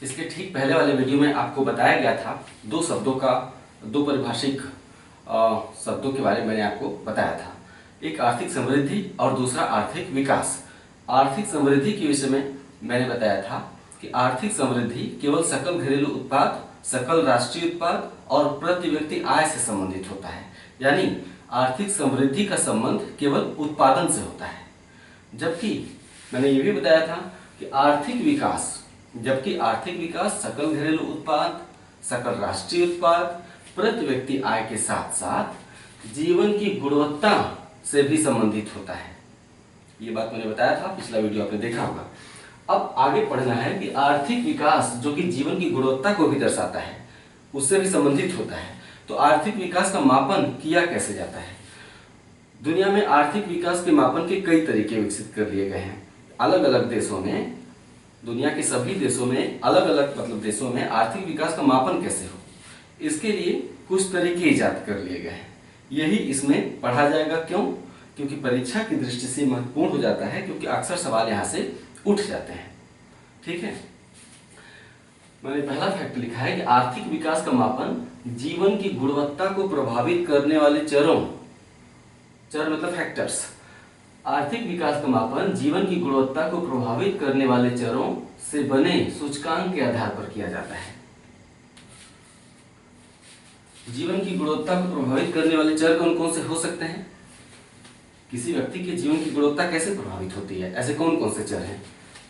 इसके ठीक पहले वाले वीडियो में आपको बताया गया था दो शब्दों का, दो पारिभाषिक शब्दों के बारे में मैंने आपको बताया था। एक आर्थिक समृद्धि और दूसरा आर्थिक विकास। आर्थिक समृद्धि के विषय में मैंने बताया था कि आर्थिक समृद्धि केवल सकल घरेलू उत्पाद, सकल राष्ट्रीय उत्पाद और प्रति व्यक्ति आय से संबंधित होता है। यानी आर्थिक समृद्धि का संबंध केवल उत्पादन से होता है। जबकि मैंने ये भी बताया था कि आर्थिक विकास सकल घरेलू उत्पाद, सकल राष्ट्रीय उत्पाद, प्रति व्यक्ति आय के साथ साथ जीवन की गुणवत्ता से भी संबंधित होता है। ये बात मैंने बताया था, पिछला वीडियो आपने देखा होगा। अब आगे पढ़ना है कि आर्थिक विकास जो कि जीवन की गुणवत्ता को भी दर्शाता है, उससे भी संबंधित होता है। तो आर्थिक विकास का मापन किया कैसे जाता है? दुनिया में आर्थिक विकास के मापन के कई तरीके विकसित कर लिए गए हैं। अलग अलग देशों में, दुनिया के सभी देशों में अलग अलग देशों में आर्थिक विकास का मापन कैसे हो, इसके लिए कुछ तरीके ईजाद कर लिए गए हैं। यही इसमें पढ़ा जाएगा। क्यों? क्योंकि परीक्षा की दृष्टि से महत्वपूर्ण हो जाता है, क्योंकि अक्सर सवाल यहाँ से उठ जाते हैं। ठीक है, मैंने पहला फैक्ट लिखा है कि आर्थिक विकास का मापन जीवन की गुणवत्ता को प्रभावित करने वाले चरों, चर मतलब फैक्टर्स, आर्थिक विकास का मापन जीवन की गुणवत्ता को प्रभावित करने वाले चरों से बने सूचकांक के आधार पर किया जाता है। जीवन की गुणवत्ता को प्रभावित करने वाले चर कौन कौन से हो सकते हैं? किसी व्यक्ति के जीवन की गुणवत्ता कैसे प्रभावित होती है, ऐसे कौन कौन से चर हैं?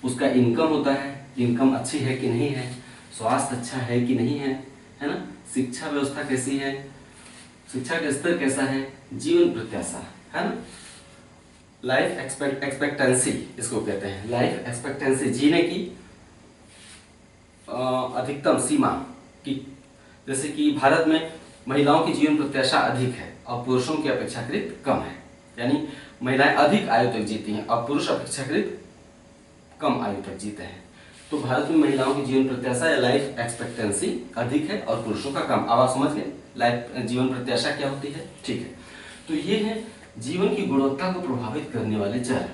उसका इनकम होता है, इनकम अच्छी है कि नहीं है, स्वास्थ्य अच्छा है कि नहीं है ना, शिक्षा व्यवस्था कैसी है, शिक्षा का स्तर कैसा है, जीवन प्रत्याशा, है ना, लाइफ एक्सपेक्टेंसी इसको कहते हैं। लाइफ एक्सपेक्टेंसी, जीने की अधिकतम सीमा की, जैसे कि भारत में महिलाओं की जीवन प्रत्याशा अधिक है और पुरुषों की अपेक्षाकृत कम है। यानी महिलाएं अधिक आयु तक जीती हैं और पुरुष अपेक्षाकृत कम आयु तक जीते हैं। तो भारत में महिलाओं की जीवन प्रत्याशा या लाइफ एक्सपेक्टेंसी अधिक है और पुरुषों का कम। अब आप समझ गए लाइफ जीवन प्रत्याशा क्या होती है? ठीक है, तो ये है जीवन की गुणवत्ता को प्रभावित करने वाले चर।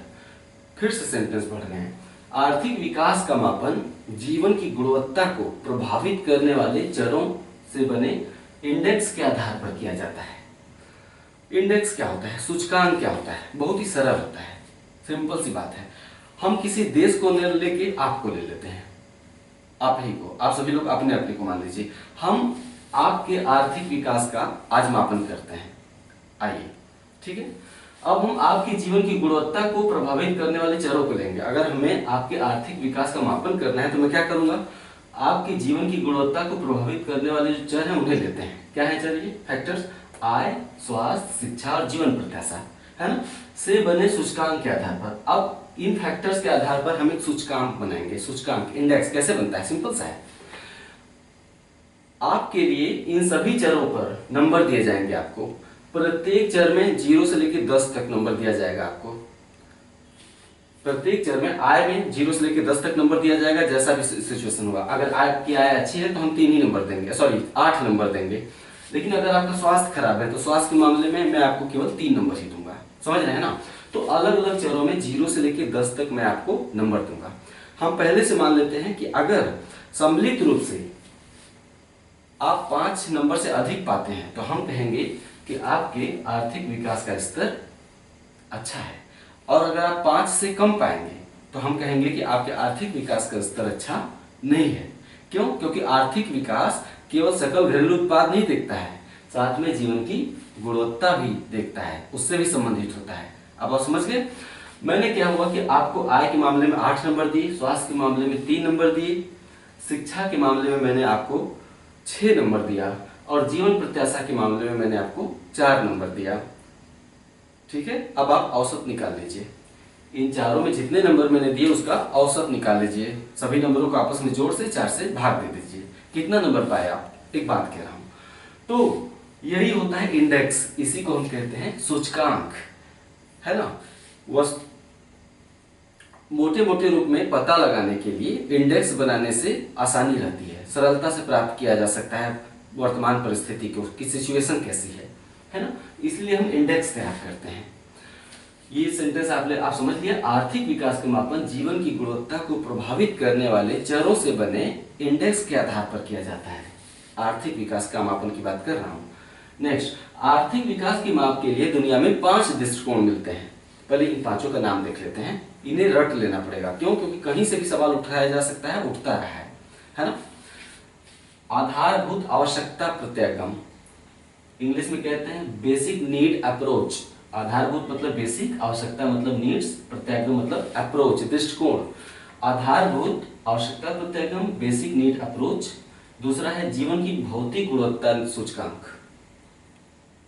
फिर से सेंटेंस बढ़ गए हैं। आर्थिक विकास का मापन जीवन की गुणवत्ता को प्रभावित करने वाले चरों से बने इंडेक्स के आधार पर किया जाता है। इंडेक्स क्या होता है? सूचकांक क्या होता है? बहुत ही सरल होता है, सिंपल सी बात है। हम किसी देश को लेके आपको ले लेते हैं, आप ही को, आप सभी लोग अपने अपने को मान लीजिए। हम आपके आर्थिक विकास का आज मापन करते हैं। आइए, ठीक है, अब हम आपके जीवन की गुणवत्ता को प्रभावित करने वाले चरों को लेंगे। अगर हमें आपके आर्थिक विकास का मापन करना है तो मैं क्या करूंगा? आपके जीवन की गुणवत्ता को प्रभावित करने वाले जो चर हैं उन्हें लेते हैं। क्या है चर? ये फैक्टर्स आय, स्वास्थ्य, शिक्षा और जीवन प्रत्याशा, है ना, से बने सूचकांक के आधार पर। अब इन फैक्टर्स के आधार पर हम एक सूचकांक बनाएंगे। सूचकांक, इंडेक्स कैसे बनता है? सिंपल सा है। आपके लिए इन सभी चरों पर नंबर दिए जाएंगे। आपको प्रत्येक चर में 0 से लेकर 10 तक नंबर दिया जाएगा। आपको प्रत्येक चर में आय में 0 से लेकर 10 तक नंबर दिया जाएगा, जैसा भी सिचुएशन होगा। अगर आपकी आय अच्छी है तो हम 3 ही नंबर देंगे, सॉरी 8 नंबर देंगे। लेकिन अगर आपका स्वास्थ्य खराब है तो स्वास्थ्य के मामले में मैं आपको केवल 3 नंबर ही दूंगा। समझ रहे हैं ना? तो अलग अलग चरों में 0 से लेकर 10 तक मैं आपको नंबर दूंगा। हम पहले से मान लेते हैं कि अगर सम्मिलित रूप से आप 5 नंबर से अधिक पाते हैं तो हम कहेंगे कि आपके आर्थिक विकास का स्तर अच्छा है, और अगर आप 5 से कम पाएंगे तो हम कहेंगे कि आपके आर्थिक विकास का स्तर अच्छा नहीं है। क्यों? क्योंकि आर्थिक विकास केवल सकल घरेलू उत्पाद नहीं देखता है, साथ में जीवन की गुणवत्ता भी देखता है, उससे भी संबंधित होता है। अब आप समझ गए? मैंने क्या हुआ कि आपको आय के मामले में 8 नंबर दिए, स्वास्थ्य के मामले में 3 नंबर दिए, शिक्षा के मामले में मैंने आपको 6 नंबर दिया और जीवन प्रत्याशा के मामले में मैंने आपको 4 नंबर दिया। ठीक है, अब आप औसत निकाल लीजिए। इन चारों में जितने नंबर मैंने दिए उसका औसत निकाल लीजिए। सभी नंबरों को आपस में जोड़ से 4 से भाग दे दीजिए। कितना नंबर पाए आप? एक बात कह रहा हूं। तो यही होता है इंडेक्स, इसी को हम कहते हैं सूचकांक, है ना। मोटे मोटे रूप में पता लगाने के लिए इंडेक्स बनाने से आसानी रहती है, सरलता से प्राप्त किया जा सकता है वर्तमान परिस्थिति की सिचुएशन कैसी है ना, इसलिए हम इंडेक्स तैयार करते हैं। ये सेंटेंस आप समझ लिया। आर्थिक विकास का मापन जीवन की गुणवत्ता को प्रभावित करने वाले चरों से बने इंडेक्स के आधार पर किया जाता है। आर्थिक विकास का मापन की बात कर रहा हूँ। नेक्स्ट, आर्थिक विकास की माप के लिए दुनिया में 5 दृष्टिकोण मिलते हैं। पहले इन पांचों का नाम देख लेते हैं। इन्हें रट लेना पड़ेगा, क्यों? क्योंकि कहीं से भी सवाल उठाया जा सकता है, उठता रहा है ना। आधारभूत आवश्यकता प्रत्यागम, इंग्लिश में कहते हैं बेसिक नीड अप्रोच। आधारभूत मतलब बेसिक, आवश्यकता मतलब नीड्स, प्रत्यागम मतलब अप्रोच, दृष्टिकोण। आधारभूत आवश्यकता प्रत्यागम, बेसिक नीड अप्रोच। दूसरा है जीवन की भौतिक गुणवत्ता सूचकांक,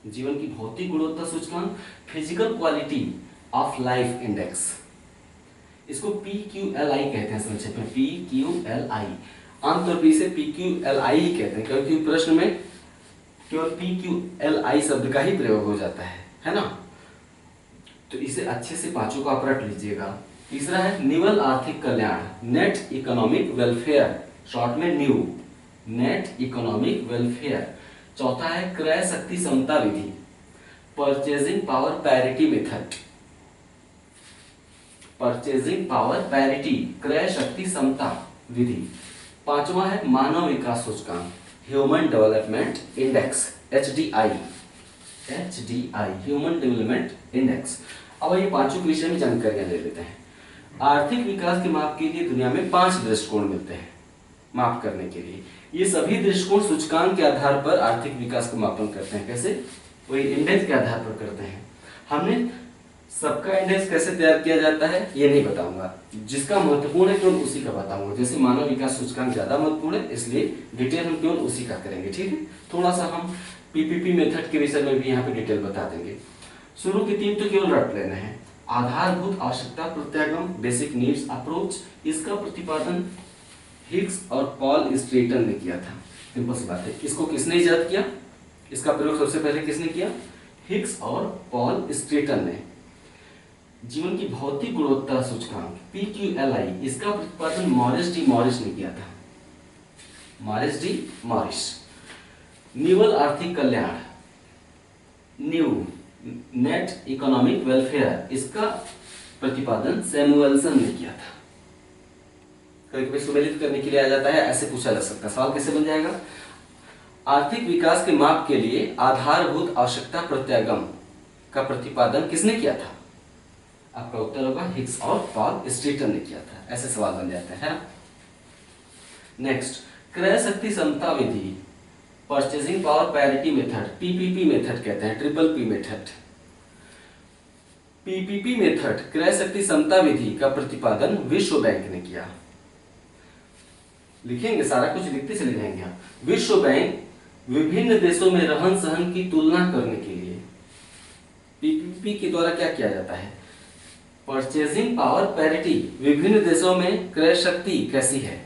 जीवन की भौतिक गुणवत्ता सूचकांक, physical quality of life index. इसको PQLI कहते हैं संक्षेप में, PQLI। आमतौर पर इसे PQLI ही कहते हैं, क्योंकि प्रश्न में केवल PQLI शब्द का ही प्रयोग हो जाता है ना। तो इसे अच्छे से पांचों को आप रट लीजिएगा। तीसरा है निवल आर्थिक कल्याण, नेट इकोनॉमिक वेलफेयर, शॉर्ट में न्यू, नेट इकोनॉमिक वेलफेयर। चौथा है क्रय शक्ति समता विधि, purchasing power parity method, purchasing power parity, क्रय शक्ति समता विधि। पांचवा है मानव विकास सूचकांक, human development index, HDI, human development index. अब ये पांचों के विषय में जानकारियां ले लेते हैं। आर्थिक विकास के माप के लिए दुनिया में 5 दृष्टिकोण मिलते हैं माप करने के लिए। ये सभी दृष्टिकोण सूचकांक के आधार पर आर्थिक विकास का मापन करते हैं। कैसे? वही इंडेक्स के आधार पर करते हैं। हमने सबका इंडेक्स कैसे तैयार किया जाता है ये नहीं बताऊंगा, जिसका महत्वपूर्ण है केवल उसी का बताऊंगा। जैसे मानव विकास सूचकांक ज्यादा महत्वपूर्ण है, इसलिए डिटेल हम केवल उसी का करेंगे, ठीक है। थोड़ा सा हम PPP मेथड के विषय में भी यहाँ पे डिटेल बता देंगे। शुरू के 3 तो केवल रट लेना है। आधारभूत आवश्यकता प्रत्यागम, बेसिक नीड्स अप्रोच, इसका प्रतिपादन हिग्स और पॉल स्ट्रेटन ने किया था। सिंपल सी बात है। इसको किसने इजाद किया? इसका प्रयोग सबसे पहले किसने किया? हिग्स और पॉल स्ट्रेटन ने। जीवन की भौतिक गुणवत्ता सूचकांक PQLI, इसका प्रतिपादन मॉरिस ने किया था, मॉरिस। निवल आर्थिक कल्याण, न्यू, नेट इकोनॉमिक वेलफेयर, इसका प्रतिपादन सैमुअलसन ने किया था। कभी सुमेलित करने के लिए आ जाता है, ऐसे पूछा जा सकता है। सवाल कैसे बन जाएगा? आर्थिक विकास के माप के लिए आधारभूत आवश्यकता प्रत्यागम का प्रतिपादन किसने किया था? आपका उत्तर होगा हिग्स और पॉल स्ट्रेटन ने किया था। ऐसे सवाल बन जाते हैं ना। नेक्स्ट, क्रय शक्ति समता विधि, purchasing power parity method, PPP method कहते हैं, PPP मेथड। PPP मेथड, क्रय शक्ति समता विधि का प्रतिपादन विश्व बैंक ने किया। लिखेंगे, सारा कुछ लिखते चले जाएंगे आप। विश्व बैंक विभिन्न देशों में रहन सहन की तुलना करने के लिए PPP के द्वारा क्या किया जाता है? परचेजिंग पावर पैरिटी, विभिन्न देशों में क्रय शक्ति कैसी है।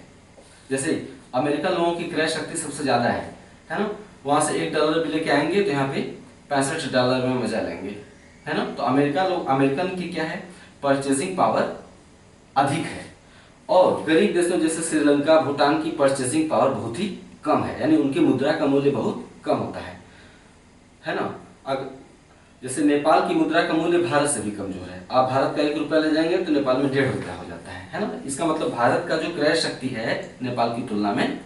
जैसे अमेरिका लोगों की क्रय शक्ति सबसे ज्यादा है ना। वहां से $1 भी लेके आएंगे तो यहाँ पे $65 में मजा लेंगे, है ना। तो अमेरिकन की क्या है? परचेजिंग पावर अधिक है। और गरीब देशों जैसे श्रीलंका, भूटान की परचेजिंग पावर बहुत ही कम है, यानी उनकी मुद्रा का मूल्य बहुत कम होता है ना। अगर जैसे नेपाल की मुद्रा का मूल्य भारत से भी कमजोर है। आप भारत का 1 रुपया ले जाएंगे तो नेपाल में 1.5 रुपया हो जाता है ना। इसका मतलब भारत का जो क्रय शक्ति है नेपाल की तुलना में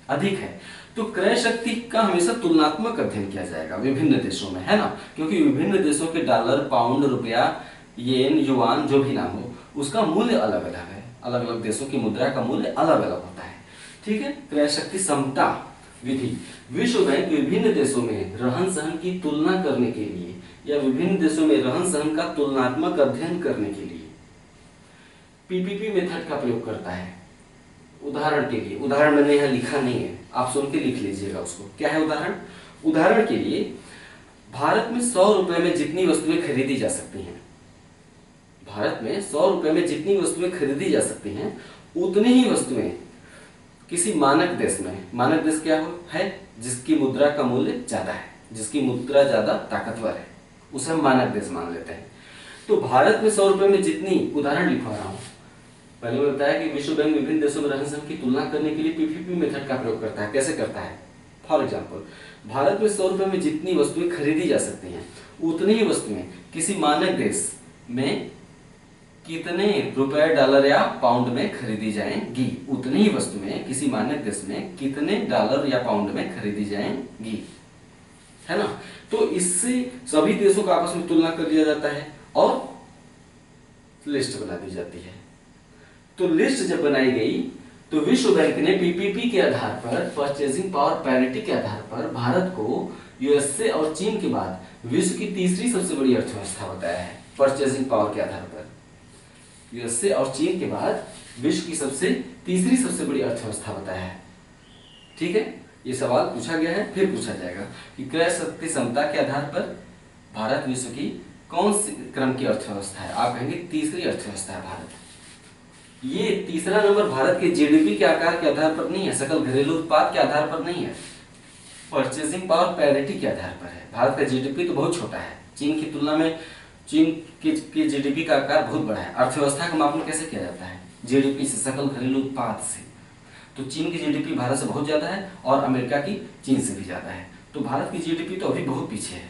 अधिक है। तो क्रय शक्ति का हमेशा तुलनात्मक अध्ययन किया जाएगा विभिन्न देशों में, है ना। क्योंकि विभिन्न देशों के डॉलर, पाउंड, रुपया, येन, युआन जो भी नाम हो, उसका मूल्य अलग अलग है। अलग अलग देशों की मुद्रा का मूल्य अलग अलग होता है, ठीक है। क्रय शक्ति समता विधि, विश्व बैंक विभिन्न देशों में रहन सहन की तुलना करने के लिए या विभिन्न देशों में रहन सहन का तुलनात्मक अध्ययन करने के लिए PPP मेथड का प्रयोग करता है। उदाहरण के लिए, उदाहरण मैंने यहाँ लिखा नहीं है, आप सुन के लिख लीजिएगा उसको। क्या है उदाहरण? उदाहरण के लिए, भारत में 100 रुपए में जितनी वस्तुएं खरीदी जा सकती हैं, भारत में 100 रुपए में जितनी वस्तुएं खरीदी जा सकती हैं, उतनी ही वस्तुएं किसी मानक देश में, मानक देश क्या है? जिसकी मुद्रा का मूल्य ज्यादा है, जिसकी मुद्रा ज्यादा ताकतवर है, उसे हम मानक देश मान लेते हैं। तो भारत में 100 रुपए में जितनी, उदाहरण लिखवा रहा हूं, पहले मैं बताया कि विश्व बैंक विभिन्न देशों में रहन सहन की तुलना करने के लिए PPP मेथड का प्रयोग करता है। कैसे करता है? फॉर एग्जाम्पल, भारत में 100 रुपए में जितनी वस्तुएं खरीदी जा सकती हैं, उतनी ही वस्तुएं किसी मानक देश में कितने रुपए, डॉलर या पाउंड में खरीदी जाएंगी। उतनी ही वस्तुएं किसी मान्य देश में कितने डॉलर या पाउंड में खरीदी जाएंगी, है ना। तो इससे सभी देशों का आपस में तुलना कर लिया जाता है और लिस्ट बना दी जाती है। तो लिस्ट जब बनाई गई तो विश्व बैंक ने पीपीपी के आधार पर, परचेजिंग पावर पैरिटी के आधार पर भारत को यूएसए और चीन के बाद विश्व की तीसरी सबसे बड़ी अर्थव्यवस्था बताया है। परचेजिंग पावर के आधार पर यूएसए और चीन के बाद विश्व की तीसरी सबसे बड़ी अर्थव्यवस्था बताया है। ठीक है, ये सवाल पूछा गया है, फिर पूछा जाएगा कि क्रय शक्ति क्षमता के आधार पर भारत विश्व की कौन सी क्रम की अर्थव्यवस्था है। आप कहेंगे तीसरी अर्थव्यवस्था है भारत। ये तीसरा नंबर भारत के जीडीपी के आकार के आधार पर नहीं है, सकल घरेलू उत्पाद के आधार पर नहीं है, परचेजिंग पावर पैरिटी के आधार पर है। भारत का जीडीपी तो बहुत छोटा है, चीन की तुलना में चीन की जीडीपी का आकार बहुत बड़ा है। अर्थव्यवस्था का मापन कैसे किया जाता है? जीडीपी से, सकल घरेलू उत्पाद से। तो चीन की जीडीपी भारत से बहुत ज्यादा है और अमेरिका की चीन से भी ज्यादा है। तो भारत की जीडीपी तो अभी बहुत पीछे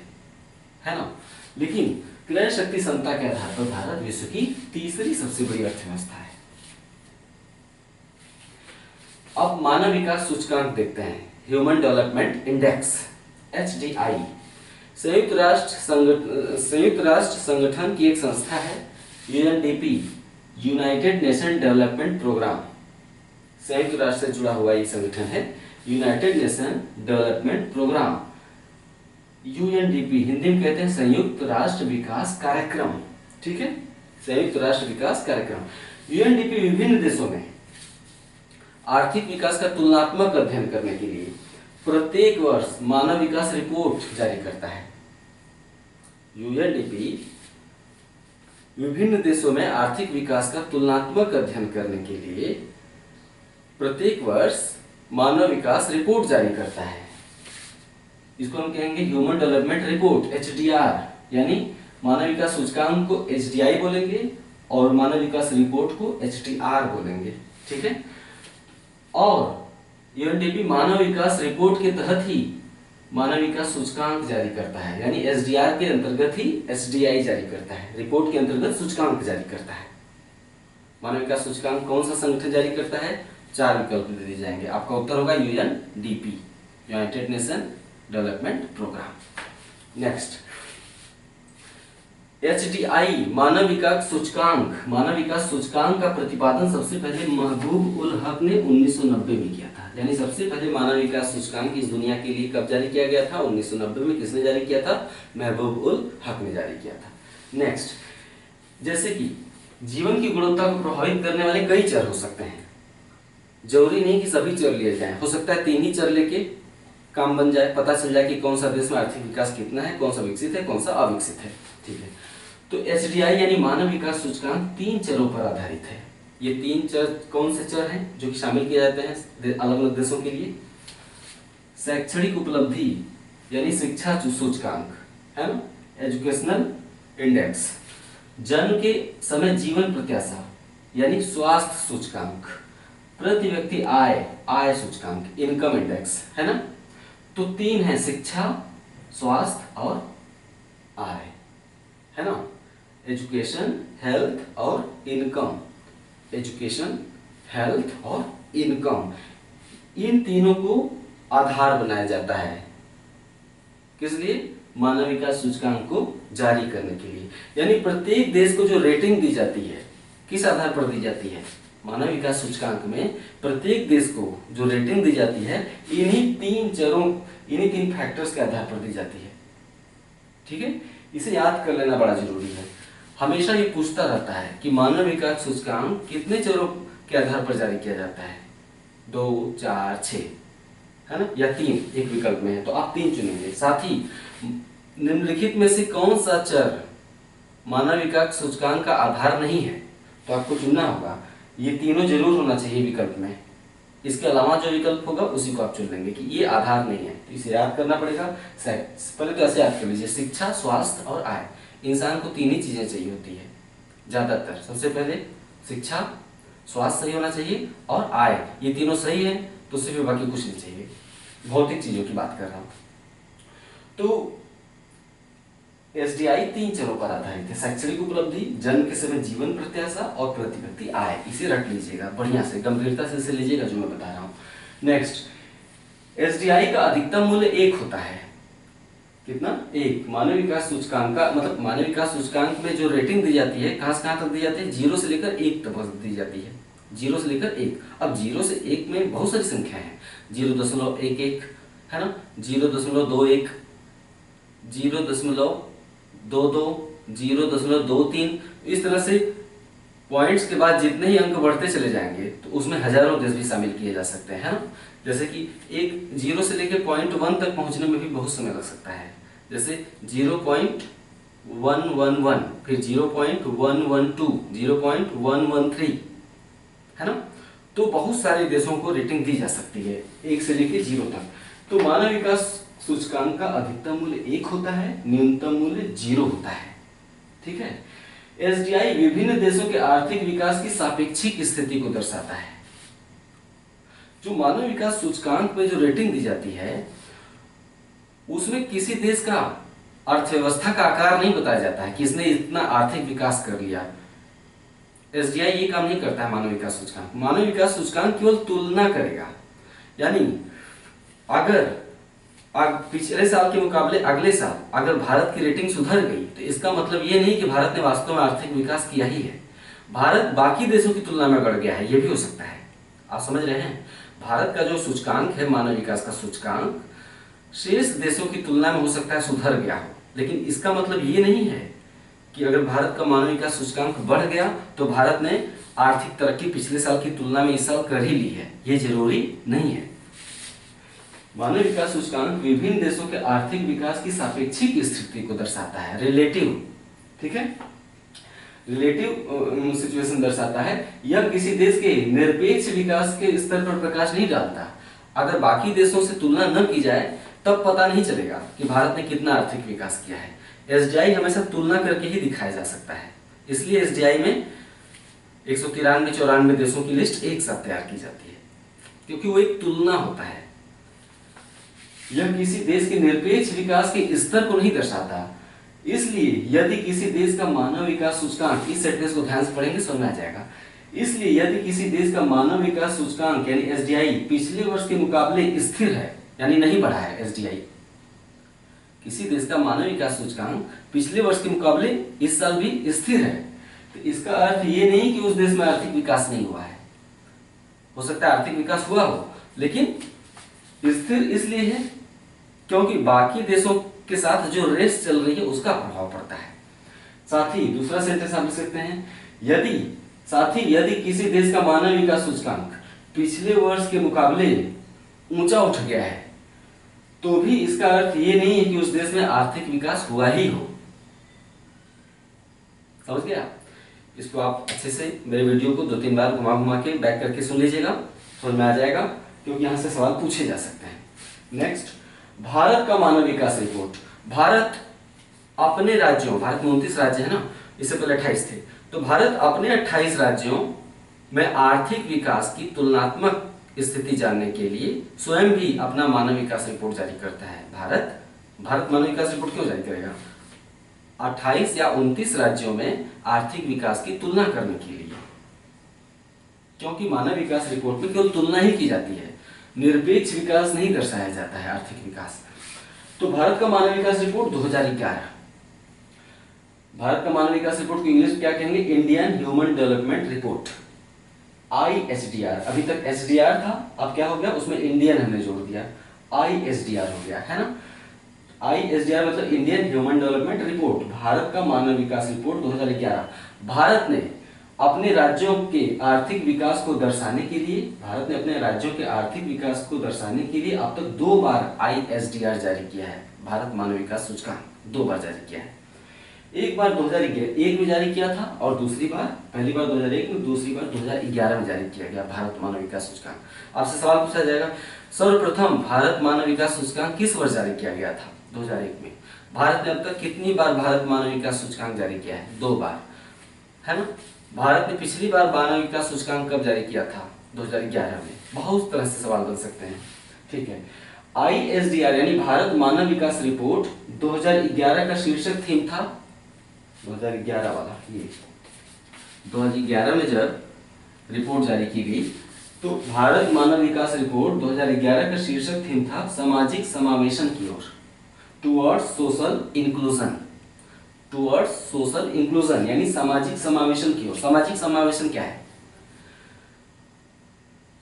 है ना। लेकिन क्रय शक्ति क्षमता के आधार पर भारत विश्व की तीसरी सबसे बड़ी अर्थव्यवस्था है। अब मानव विकास सूचकांक देखते हैं, ह्यूमन डेवलपमेंट इंडेक्स HDI। संयुक्त राष्ट्र संगठन की एक संस्था है, UNDP, United Nation Development Programme. संयुक्त राष्ट्र से जुड़ा हुआ ये संगठन है, United Nation Development Programme. UNDP Hindi में कहते हैं संयुक्त राष्ट्र विकास कार्यक्रम। ठीक है, संयुक्त राष्ट्र विकास कार्यक्रम। UNDP विभिन्न देशों में आर्थिक विकास का तुलनात्मक अध्ययन करने के लिए प्रत्येक वर्ष मानव विकास रिपोर्ट जारी करता है। UNDP विभिन्न देशों में आर्थिक विकास का तुलनात्मक अध्ययन करने के लिए प्रत्येक वर्ष मानव विकास रिपोर्ट जारी करता है। इसको हम कहेंगे ह्यूमन डेवलपमेंट रिपोर्ट, HDR, यानी मानव विकास सूचकांक को HDI बोलेंगे और मानव विकास रिपोर्ट को HDR बोलेंगे। ठीक है, और UNDP मानव विकास रिपोर्ट के तहत ही मानव विकास सूचकांक जारी करता है, यानी SDR के अंतर्गत ही HDI जारी करता है, रिपोर्ट के अंतर्गत सूचकांक जारी करता है। मानव विकास सूचकांक कौन सा संगठन जारी करता है? 4 विकल्प दे दिए जाएंगे, आपका उत्तर होगा UNDP, United Nation Development Programme. Next, HDI मानव विकास सूचकांक। मानव विकास सूचकांक का प्रतिपादन सबसे पहले महबूब उल हक ने 1990 में किया था, यानी सबसे पहले मानव विकास सूचकांक इस दुनिया के लिए कब जारी किया गया था? 1990 में। किसने जारी किया था? महबूब उल हक ने जारी किया था। नेक्स्ट, जैसे कि जीवन की गुणवत्ता को प्रभावित करने वाले कई चर हो सकते हैं, जरूरी नहीं कि सभी चर लिए जाएं, हो सकता है 3 ही चर लेके काम बन जाए, पता चल जाए कि कौन सा देश में आर्थिक विकास कितना है, कौन सा विकसित है, कौन सा अविकसित है। ठीक है, तो HDI यानी मानव विकास सूचकांक 3 चरों पर आधारित है। ये 3 चर कौन से चर हैं जो कि शामिल किए जाते हैं अलग अलग देशों के लिए? शैक्षणिक उपलब्धि यानी शिक्षा सूचकांक, है ना, एजुकेशनल इंडेक्स। जन्म के समय जीवन प्रत्याशा यानी स्वास्थ्य सूचकांक। प्रति व्यक्ति आय सूचकांक, इनकम इंडेक्स, है ना। तो 3 है, शिक्षा, स्वास्थ्य और आय, है ना। एजुकेशन, हेल्थ और इनकम। एजुकेशन, हेल्थ और इनकम, इन तीनों को आधार बनाया जाता है। किस लिए? मानव विकास सूचकांक को जारी करने के लिए। यानी प्रत्येक देश को जो रेटिंग दी जाती है, किस आधार पर दी जाती है? मानव विकास सूचकांक में प्रत्येक देश को जो रेटिंग दी जाती है, इन्हीं 3 चरों, इन्हीं 3 फैक्टर्स के आधार पर दी जाती है। ठीक है, इसे याद कर लेना बड़ा जरूरी है। हमेशा ये पूछता रहता है कि मानव विकास सूचकांक कितने चरों के आधार पर जारी किया जाता है? 2, 4, 6, है ना, या 3 एक विकल्प में है, तो आप 3 चुनेंगे। साथ ही निम्नलिखित में से कौन सा चर मानव विकास सूचकांक का आधार नहीं है, तो आपको चुनना होगा। ये तीनों जरूर होना चाहिए विकल्प में, इसके अलावा जो विकल्प होगा उसी को आप चुन लेंगे कि ये आधार नहीं है, तो इसे याद करना पड़ेगा। पहले तो ऐसे याद कर लीजिए, शिक्षा, स्वास्थ्य और आय। इंसान को 3 ही चीजें चाहिए होती है ज्यादातर। सबसे पहले शिक्षा, स्वास्थ्य सही होना चाहिए और आय, ये तीनों सही है तो सिर्फ बाकी कुछ नहीं चाहिए। भौतिक चीजों की बात कर रहा हूं। तो एसडीआई 3 चरों पर आधारित है, शैक्षणिक उपलब्धि, जन्म के समय जीवन प्रत्याशा और प्रति व्यक्ति आय। इसे रख लीजिएगा बढ़िया से, गंभीरता से इसे लीजिएगा जो मैं बता रहा हूँ। नेक्स्ट, एसडीआई का अधिकतम मूल्य 1 होता है। कितना? 1। मानव विकास सूचकांक का मतलब मानव विकास सूचकांक में जो रेटिंग दी जाती है कहां से कहां तक दी जाती है? 0 से लेकर 1 तक दी जाती है। 0 से लेकर 1। अब 0 से 1 में बहुत सारी संख्याएं हैं। 0.11 है ना, 0.21, 0.22, 0.23। इस तरह से पॉइंट्स के बाद जितने ही अंक बढ़ते चले जाएंगे तो उसमें हजारों देश भी शामिल किए जा सकते हैं, है ना। जैसे कि एक 0 से लेकर 0.1 तक पहुंचने में भी बहुत समय लग सकता है। जैसे 0.111, फिर 0.112, 0.113, है ना। तो बहुत सारे देशों को रेटिंग दी जा सकती है 1 से लेकर 0 तक। तो मानव विकास सूचकांक का अधिकतम मूल्य 1 होता है, न्यूनतम मूल्य 0 होता है। ठीक है। एसडीआई विभिन्न देशों के आर्थिक विकास की सापेक्षिक स्थिति को दर्शाता है। जो मानव विकास सूचकांक में जो रेटिंग दी जाती है उसमें किसी देश का अर्थव्यवस्था का आकार नहीं बताया जाता है कि इसने इतना आर्थिक विकास कर लिया। एसडीआई ये काम नहीं करता है मानव विकास सूचकांक। मानव विकास सूचकांक केवल तुलना करेगा, यानी अगर पिछले साल के मुकाबले अगले साल अगर भारत की रेटिंग सुधर गई तो इसका मतलब ये नहीं कि भारत ने वास्तव में आर्थिक विकास किया ही है। भारत बाकी देशों की तुलना में बढ़ गया है, ये भी हो सकता है। आप समझ रहे हैं? भारत का जो सूचकांक है मानव विकास का सूचकांक शेष देशों की तुलना में हो सकता है सुधर गया हो, लेकिन इसका मतलब ये नहीं है कि अगर भारत का मानव विकास सूचकांक बढ़ गया तो भारत ने आर्थिक तरक्की पिछले साल की तुलना में इस साल कर ही ली है, ये जरूरी नहीं है। मानव विकास सूचकांक विभिन्न देशों के आर्थिक विकास की सापेक्षिक स्थिति को दर्शाता है, रिलेटिव। ठीक है, रिलेटिव सिचुएशन दर्शाता है। यह किसी देश के निरपेक्ष विकास के स्तर पर प्रकाश नहीं डालता। अगर बाकी देशों से तुलना न की जाए तब पता नहीं चलेगा कि भारत ने कितना आर्थिक विकास किया है। एसडीआई हमेशा तुलना करके ही दिखाया जा सकता है, इसलिए एसडीआई में 193-94 देशों की लिस्ट एक साथ तैयार की जाती है, क्योंकि वो एक तुलना होता है। यह किसी देश के निरपेक्ष विकास के स्तर को नहीं दर्शाता। इसलिए यदि किसी देश का मानव विकास सूचकांक, इस सेंटेंस को ध्यान से पढ़ेंगे समझ में आ जाएगा। इसलिए यदि किसी देश का मानव विकास सूचकांक यानी एसडीआई पिछले वर्ष के मुकाबले स्थिर है, यानी नहीं बढ़ा है, एसडीआई किसी देश का मानव विकास सूचकांक पिछले वर्ष के मुकाबले इस साल भी स्थिर है, तो इसका अर्थ ये नहीं कि उस देश में आर्थिक विकास नहीं हुआ है। हो सकता है आर्थिक विकास हुआ हो, लेकिन स्थिर इसलिए है क्योंकि बाकी देशों के साथ जो रेस चल रही है उसका प्रभाव पड़ता है। साथ ही दूसरा सेंटेंस आप लिख सकते हैं, यदि किसी देश का मानव विकास सूचकांक पिछले वर्ष के मुकाबले ऊंचा उठ गया है तो भी इसका अर्थ ये नहीं है कि उस देश में आर्थिक विकास हुआ ही हो। समझ गया? इसको आप अच्छे से मेरे वीडियो को 2-3 बार घुमा घुमा के बैक करके सुन लीजिएगा, समझ में आ जाएगा, क्योंकि यहां से सवाल पूछे जा सकते हैं। नेक्स्ट, भारत का मानव विकास रिपोर्ट। भारत अपने राज्यों, भारत में 29 राज्य है ना, इससे पहले 28 थे, तो भारत अपने 28 राज्यों में आर्थिक विकास की तुलनात्मक स्थिति जानने के लिए स्वयं भी अपना मानव विकास रिपोर्ट जारी करता है। भारत मानव विकास रिपोर्ट क्यों जारी करेगा? 28 या 29 राज्यों में आर्थिक विकास की तुलना करने के लिए, क्योंकि मानव विकास रिपोर्ट में केवल तुलना ही की जाती है, निरपेक्ष विकास नहीं दर्शाया जाता है, आर्थिक विकास। तो भारत का मानव विकास रिपोर्ट 2011, भारत का मानव विकास रिपोर्ट को इंग्लिश में क्या कहेंगे? Indian human development report, ISDR। अभी तक SDR था, अब क्या हो गया? उसमें इंडियन हमने जोड़ दिया, ISDR हो गया, है ना। ISDR मतलब Indian human development report, Bharat का मानव विकास रिपोर्ट 2011। भारत ने अपने राज्यों के आर्थिक विकास को दर्शाने के लिए अब तक 2 बार ISDR जारी किया है। भारत मानव विकास सूचकांक 2 बार जारी किया है। एक बार 2001 में जारी किया था और पहली बार 2001 में, दूसरी बार 2011 में जारी किया गया भारत मानव विकास सूचकांक। आपसे सवाल पूछा जाएगा, सर्वप्रथम भारत मानव विकास सूचकांक किस वर्ष जारी किया गया था? 2001 में। भारत ने अब तक कितनी बार भारत मानव विकास सूचकांक जारी किया है? 2 बार, है ना। भारत ने पिछली बार मानव विकास सूचकांक कब जारी किया था? 2011 में। बहुत तरह से सवाल बन सकते हैं, ठीक है। ISDR यानी भारत मानव विकास रिपोर्ट 2011 का शीर्षक थीम था 2011 वाला, ये 2011 में जब रिपोर्ट जारी की गई तो भारत मानव विकास रिपोर्ट 2011 का शीर्षक थीम था सामाजिक समावेशन की ओर, towards social inclusion. Towards social inclusion यानी सामाजिक समावेशन की ओर। सामाजिक समावेशन क्या है?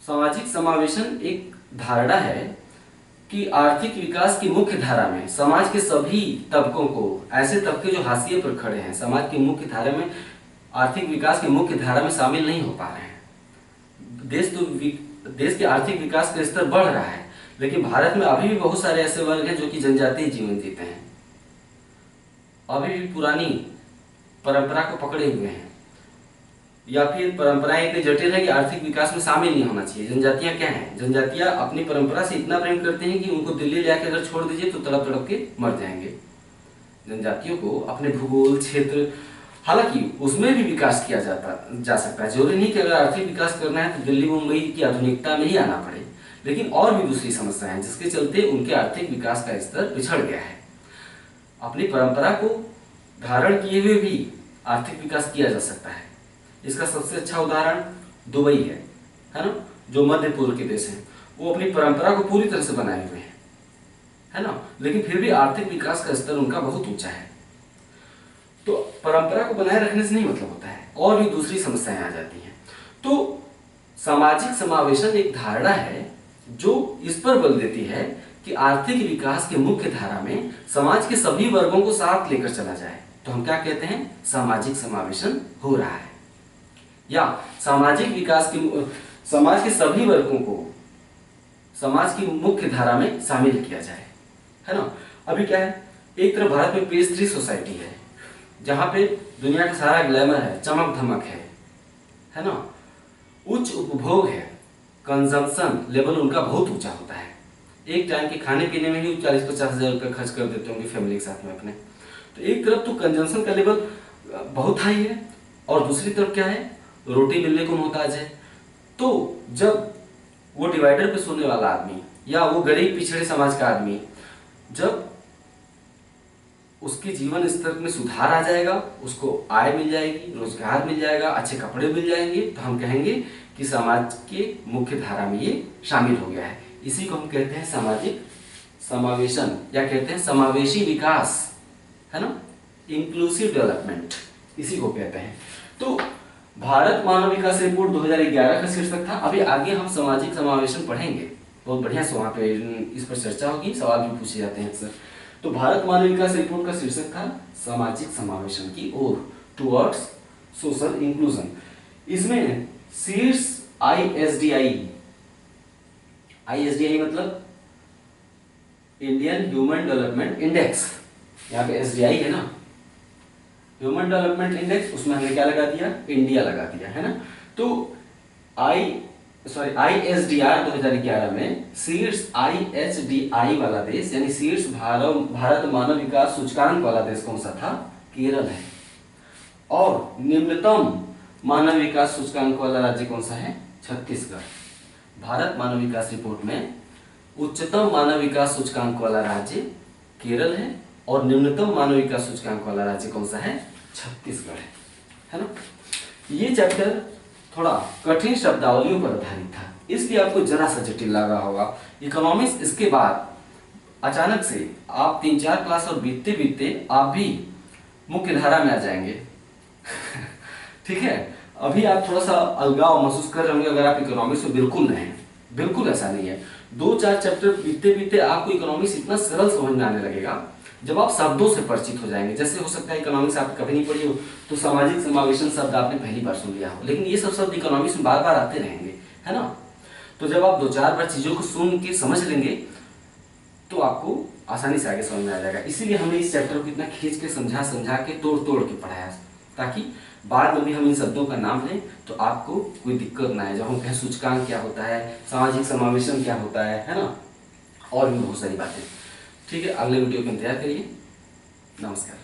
सामाजिक समावेशन एक धारणा है कि आर्थिक विकास की मुख्य धारा में समाज के सभी तबकों को, ऐसे तबके जो हाशिए पर खड़े हैं, समाज की मुख्य धारा में, आर्थिक विकास की मुख्य धारा में शामिल नहीं हो पा रहे हैं। देश के आर्थिक विकास का स्तर बढ़ रहा है, लेकिन भारत में अभी भी बहुत सारे ऐसे वर्ग हैं जो कि जनजातीय जीवन जीते हैं, अभी भी पुरानी परंपरा को पकड़े हुए हैं, या फिर परंपराएं इतनी जटिल है कि आर्थिक विकास में शामिल नहीं होना चाहिए। जनजातियां क्या हैं? जनजातियां अपनी परंपरा से इतना प्रेम करते हैं कि उनको दिल्ली ले आकर अगर छोड़ दीजिए तो तड़प तड़प के मर जाएंगे। जनजातियों को अपने भूगोल क्षेत्र, हालांकि उसमें भी विकास किया जा सकता है, जरूरी नहीं कि अगर आर्थिक विकास करना है तो दिल्ली मुंबई की आधुनिकता में ही आना पड़े, लेकिन और भी दूसरी समस्याएं हैं जिसके चलते उनके आर्थिक विकास का स्तर पिछड़ गया है। अपनी परंपरा को धारण किए हुए भी आर्थिक विकास किया जा सकता है। इसका सबसे अच्छा उदाहरण दुबई है ना, जो मध्य पूर्व के देश हैं। वो अपनी परंपरा को पूरी तरह से बनाए हुए हैं, है ना, लेकिन फिर भी आर्थिक विकास का स्तर उनका बहुत ऊंचा है। तो परंपरा को बनाए रखने से नहीं मतलब होता है, और भी दूसरी समस्याएं आ जाती हैं। तो सामाजिक समावेशन एक धारणा है जो इस पर बल देती है कि आर्थिक विकास के मुख्य धारा में समाज के सभी वर्गों को साथ लेकर चला जाए। तो हम क्या कहते हैं? सामाजिक समावेशन हो रहा है, या सामाजिक विकास की, समाज के सभी वर्गों को समाज की मुख्य धारा में शामिल किया जाए, है ना। अभी क्या है, एक तरफ भारत में पेस्ट्री सोसाइटी है जहां पे दुनिया का सारा ग्लैमर है, चमक धमक है ना, उच्च उपभोग है, कंजम्पशन लेवल उनका बहुत ऊंचा होता है। एक टाइम के खाने पीने में ही 40-50 हजार रुपये खर्च कर देते होंगे फैमिली के साथ में अपने। तो एक तरफ तो कंजम्पशन का लेवल बहुत हाई है, और दूसरी तरफ क्या है, रोटी मिलने को मोहताज है। तो जब वो डिवाइडर पे सोने वाला आदमी या वो गरीब पिछड़े समाज का आदमी, जब उसके जीवन स्तर में सुधार आ जाएगा, उसको आय मिल जाएगी, रोजगार मिल जाएगा, अच्छे कपड़े मिल जाएंगे, तो हम कहेंगे कि समाज के मुख्य धारा में ये शामिल हो गया है। इसी को हम कहते हैं सामाजिक समावेशन, या कहते हैं समावेशी विकास, है ना, इंक्लूसिव डेवलपमेंट, इसी को कहते हैं। तो भारत मानव विकास रिपोर्ट 2011 का शीर्षक था। अभी आगे हम सामाजिक समावेशन पढ़ेंगे, बहुत बढ़िया से, वहां पे इस पर चर्चा होगी, सवाल भी पूछे जाते हैं अक्सर। तो भारत मानव विकास रिपोर्ट का शीर्षक था सामाजिक समावेशन की ओर, टुवर्ड्स सोशल इंक्लूजन। इसमें शीर्ष ISDI मतलब इंडियन ह्यूमन डेवलपमेंट इंडेक्स, यहाँ पे SDI है ना, ह्यूमन डेवलपमेंट इंडेक्स, उसमें हमने क्या लगा दिया? इंडिया लगा दिया, है ना। तो ISDR 2011 में शीर्ष IHDI वाला देश, यानी शीर्ष भारत मानव विकास सूचकांक वाला देश कौन सा था? केरल है। और निम्नतम मानव विकास सूचकांक वाला राज्य कौन सा है? छत्तीसगढ़। भारत मानव विकास रिपोर्ट में उच्चतम मानव विकास सूचकांक वाला राज्य केरल है, और निम्नतम मानव विकास सूचकांक वाला राज्य कौन सा है? छत्तीसगढ़ है ना। ये चैप्टर थोड़ा कठिन शब्दावलियों पर आधारित था, इसलिए आपको जरा सा जटिल लगा होगा। इकोनॉमिक्स इसके बाद अचानक से आप 3-4 क्लास और बीतते बीतते आप भी मुख्य धारा में आ जाएंगे ठीक है। अभी आप थोड़ा सा अलगाव महसूस कर रहे होंगे अगर आप इकोनॉमिक्स में बिल्कुल नहीं है, बिल्कुल ऐसा नहीं है। 2-4 चैप्टर बीतते बीतते आपको इकोनॉमिक्स इतना सरल समझ में आने लगेगा जब आप शब्दों से परिचित हो जाएंगे। जैसे हो सकता है इकोनॉमिक्स आप कभी नहीं पढ़ी हो तो सामाजिक समावेशन शब्द आपने पहली बार सुन लिया हो, लेकिन ये सब शब्द इकोनॉमिक्स में बार बार आते रहेंगे, है ना। तो जब आप 2-4 बार चीजों को सुन के समझ लेंगे तो आपको आसानी से आगे समझ में आ जाएगा। इसीलिए हमने इस चैप्टर को इतना खींच के समझा के तोड़ के पढ़ाया, ताकि बाद में भी हम इन शब्दों का नाम लें तो आपको कोई दिक्कत ना है। जब हम कहें सूचकांक क्या होता है, सामाजिक समावेशन क्या होता है ना, और भी बहुत सारी बातें। ठीक है, अगले वीडियो का इंतजार करिए। नमस्कार।